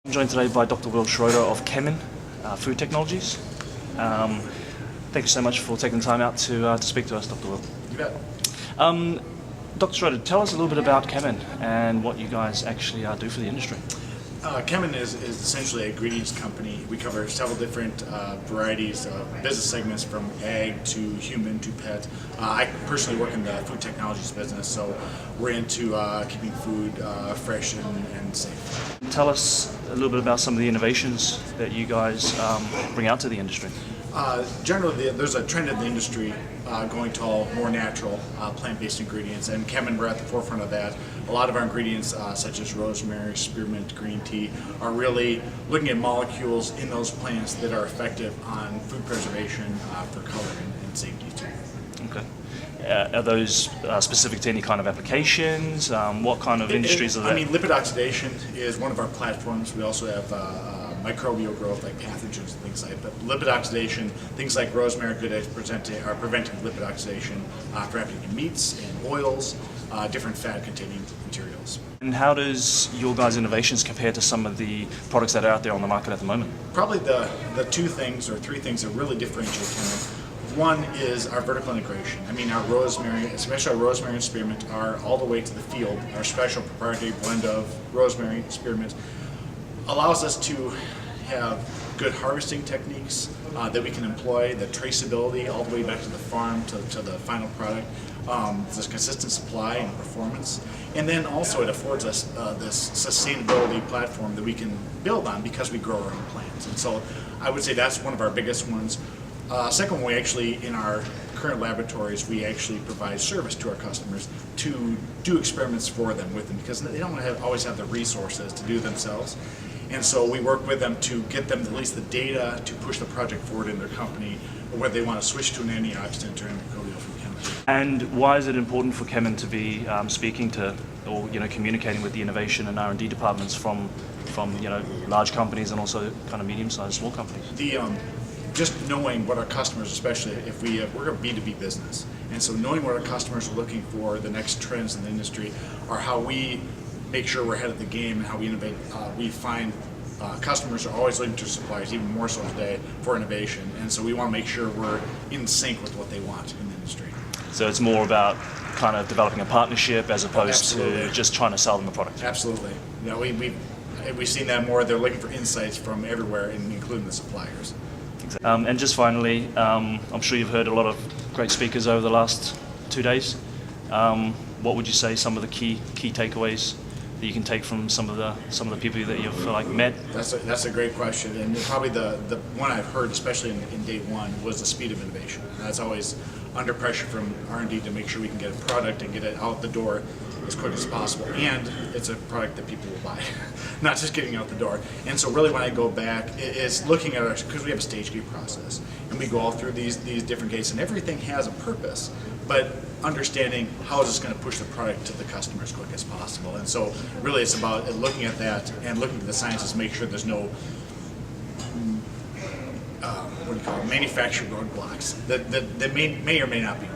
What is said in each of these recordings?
I'm joined today by Dr. Schroeder of Kemin Food Technologies. Thank you so much for taking the time out to speak to us, Dr. Will. You bet. Dr. Schroeder, tell us a little bit about Kemin and what you guys actually do for the industry. Kemin is essentially an ingredients company. We cover several different varieties of business segments, from ag to human to pet. I personally work in the food technologies business, so we're into keeping food fresh and safe. Tell us a little bit about some of the innovations that you guys bring out to the industry. Generally, there's a trend in the industry going to all more natural, plant-based ingredients, and Kemin, we're at the forefront of that. A lot of our ingredients, such as rosemary, spearmint, green tea, are really looking at molecules in those plants that are effective on food preservation for color and safety too. Okay. Are those specific to any kind of applications? What kind of industries are there? I mean, lipid oxidation is one of our platforms. We also have microbial growth, like pathogens and things like that. But lipid oxidation, things like rosemary are good at preventing lipid oxidation for in meats and oils, different fat-containing materials. And how does your guys' innovations compare to some of the products that are out there on the market at the moment? Probably the two things or three things that really differentiate Kemin. One is our vertical integration. I mean, our rosemary, especially our rosemary and spearmint, are all the way to the field. Our special proprietary blend of rosemary and spearmint allows us to have good harvesting techniques that we can employ, the traceability all the way back to the farm to the final product, this consistent supply and performance. And then also it affords us this sustainability platform that we can build on because we grow our own plants. And so I would say that's one of our biggest ones. Second one, we actually, in our current laboratories, we actually provide service to our customers to do experiments for them with them, because they don't always have the resources to do themselves. And so we work with them to get them at least the data to push the project forward in their company, or whether they want to switch to an antioxidant or antimicrobial from chemistry. And why is it important for Kemin to be speaking to, or communicating with the innovation and R&D departments from large companies and also kind of medium-sized, small companies? Just knowing what our customers, especially if we're a B2B business, and so knowing what our customers are looking for, the next trends in the industry, or how we make sure we're ahead of the game and how we innovate. We find customers are always looking to suppliers, even more so today, for innovation, and so we want to make sure we're in sync with what they want in the industry. So it's more about kind of developing a partnership as opposed to just trying to sell them a product. Absolutely. We've seen that more. They're looking for insights from everywhere, including the suppliers. And just finally, I'm sure you've heard a lot of great speakers over the last 2 days. What would you say some of the key takeaways that you can take from some of the people that you've met? That's a gret question, and probably the one I've heard, especially in day one, was the speed of innovation. And that's always under pressure from R&D to make sure we can get a product and get it out the door as quick as possible, and it's a product that people will buy, not just getting out the door. And so really when I go back, it's looking at because we have a stage gate process, and we go all through these different gates, and everything has a purpose, but understanding how is this going to push the product to the customer as quick as possible. And so really it's about looking at that and looking at the sciences to make sure there's no manufacturing roadblocks that may or may not be real.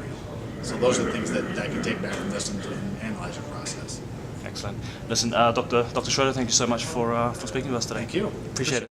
So those are the things that I can take back from this and analyze the process. Excellent. Listen, Dr. Schroeder, thank you so much for speaking with us today. Thank you. Appreciate it.